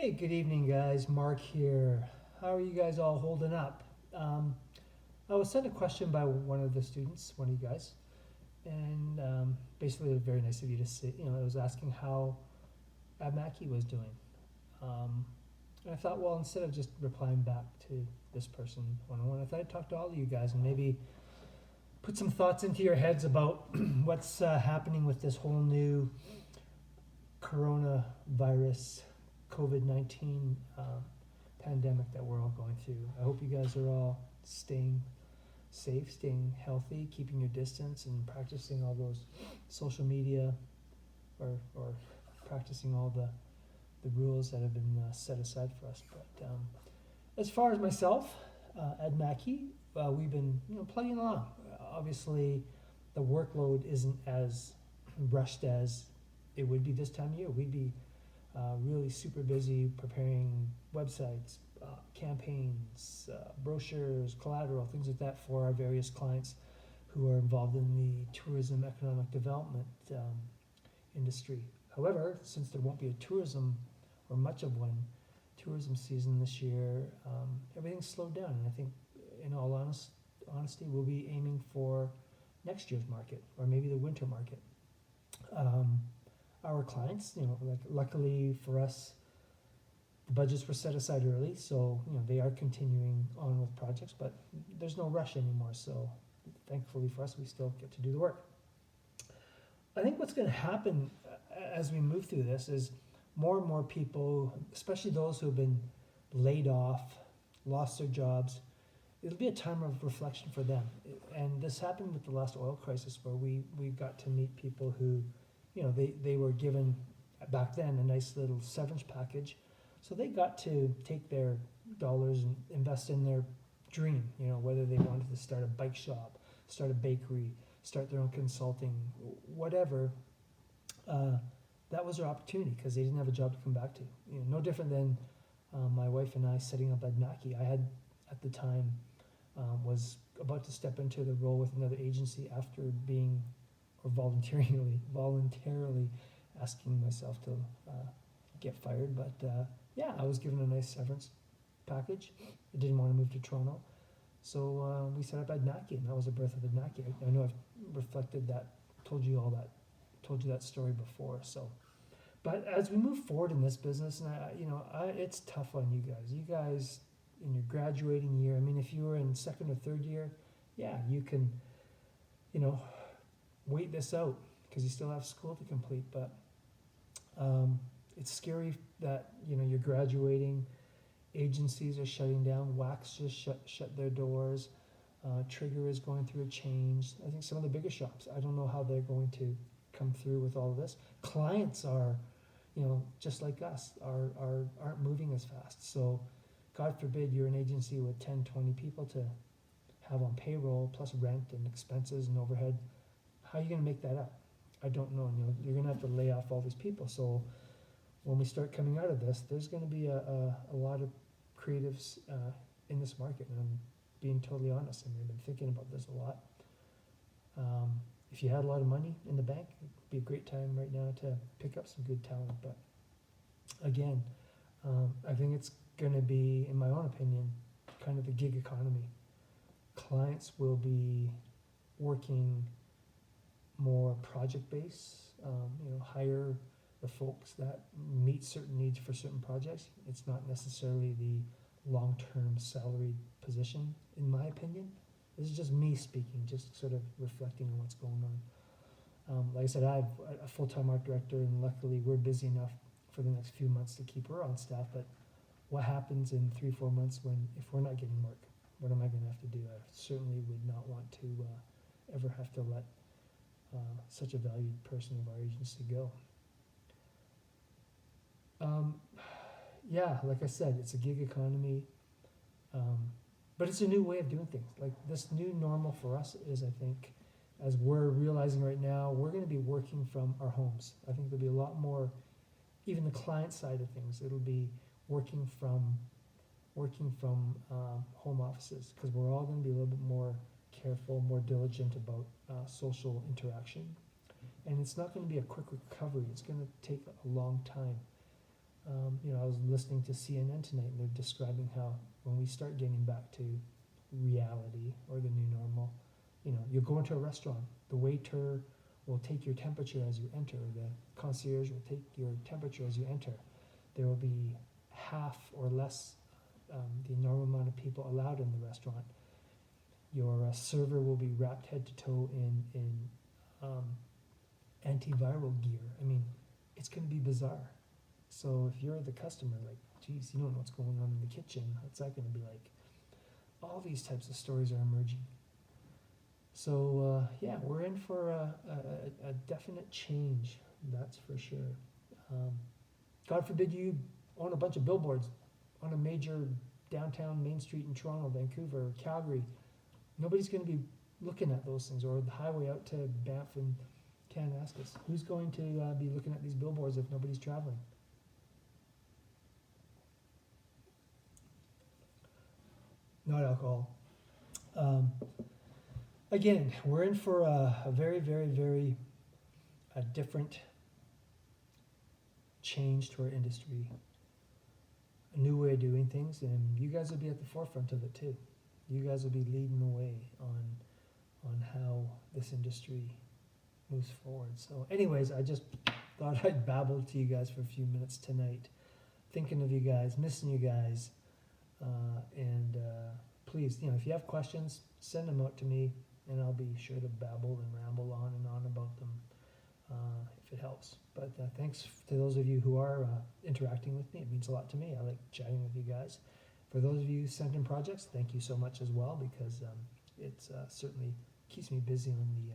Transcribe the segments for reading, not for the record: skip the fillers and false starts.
Hey, good evening, guys. Mark here. How are you guys all holding up? Um, I was sent a question by one of the students, one of you guys, and basically, it was very nice of you to say. I was asking how Abmaki was doing. Um, and I thought, well, instead of just replying back to this person one on one, I thought I'd talk to all of you guys and maybe put some thoughts into your heads about what's happening with this whole new coronavirus COVID 19 pandemic that we're all going through. I hope you guys are all staying safe, staying healthy, keeping your distance, and practicing all those social media or practicing all the rules that have been set aside for us. But as far as myself, Ed Mackey, we've been plugging along. Obviously, the workload isn't as rushed as it would be this time of year. We'd be really super busy preparing websites, campaigns, brochures, collateral, things like that for our various clients who are involved in the tourism economic development industry. However, since there won't be a tourism or much of one tourism season this year, everything's slowed down. And I think, in all honesty, we'll be aiming for next year's market or maybe the winter market. Our clients, like luckily for us, the budgets were set aside early, so they are continuing on with projects, but there's no rush anymore. So thankfully for us, we still get to do the work. I think what's going to happen as we move through this is more and more people, especially those who have been laid off, lost their jobs, it'll be a time of reflection for them. And this happened with the last oil crisis where we got to meet people who they were given back then a nice little severance package. So they got to take their dollars and invest in their dream, whether they wanted to start a bike shop, start a bakery, start their own consulting, whatever. That was their opportunity because they didn't have a job to come back to. No different than my wife and I setting up Adnaki. I had, at the time, was about to step into the role with another agency after being or voluntarily asking myself to get fired. But yeah, I was given a nice severance package. I didn't want to move to Toronto. So we set up Adnaki, and that was the birth of Adnaki. I know I've reflected that, told you that story before. So, but as we move forward in this business, and it's tough on you guys. You guys in your graduating year. I mean, if you were in second or third year, yeah, you can, wait this out because you still have school to complete. But it's scary that you're graduating. Agencies are shutting down. Wax just shut their doors. Trigger is going through a change. I think some of the bigger shops, I don't know how they're going to come through with all of this. Clients are, just like us, aren't moving as fast. So God forbid you're an agency with 10, 20 people to have on payroll, plus rent and expenses and overhead. How are you going to make that up? I don't know. You're going to have to lay off all these people. So when we start coming out of this, there's going to be a lot of creatives in this market. And I'm being totally honest. I mean, I've been thinking about this a lot. If you had a lot of money in the bank, it'd be a great time right now to pick up some good talent. But again, I think it's going to be, in my own opinion, kind of a gig economy. Clients will be working more project-based, hire the folks that meet certain needs for certain projects. It's not necessarily the long-term salaried position, in my opinion. This is just me speaking, just sort of reflecting on what's going on. Like I said, I have a full-time art director, and luckily we're busy enough for the next few months to keep her on staff. But what happens in 3-4 months if we're not getting work? What am I going to have to do? I certainly would not want to ever have to let such a valued person of our agency go. Yeah, like I said, it's a gig economy, but it's a new way of doing things. Like this new normal for us is, I think, as we're realizing right now, we're going to be working from our homes. I think there'll be a lot more, even the client side of things. It'll be working from home offices because we're all going to be a little bit more careful, more diligent about social interaction. And it's not going to be a quick recovery. It's going to take a long time. I was listening to CNN tonight, and they're describing how when we start getting back to reality or the new normal, you'll go into a restaurant, the waiter will take your temperature as you enter, the concierge will take your temperature as you enter. There will be half or less the normal amount of people allowed in the restaurant. Your server will be wrapped head to toe in antiviral gear. I mean, it's going to be bizarre. So if you're the customer, like, geez, you don't know what's going on in the kitchen. What's that going to be like? All these types of stories are emerging. So we're in for a definite change. That's for sure. God forbid you own a bunch of billboards on a major downtown main street in Toronto, Vancouver, Calgary. Nobody's going to be looking at those things, or the highway out to Banff and Kananaskis. Who's going to be looking at these billboards if nobody's traveling? Not alcohol. Again, we're in for a very, very, very different change to our industry, a new way of doing things, and you guys will be at the forefront of it too. You guys will be leading the way on how this industry moves forward. So anyways, I just thought I'd babble to you guys for a few minutes tonight, thinking of you guys, missing you guys, and please, if you have questions, send them out to me, and I'll be sure to babble and ramble on and on about them if it helps. But thanks to those of you who are interacting with me. It means a lot to me. I like chatting with you guys. For those of you who sent in projects, thank you so much as well, because it certainly keeps me busy on the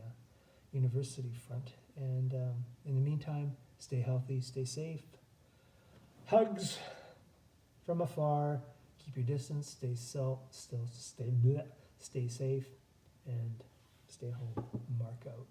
university front. And in the meantime, stay healthy, stay safe. Hugs from afar. Keep your distance. Stay safe, and stay home. Mark out.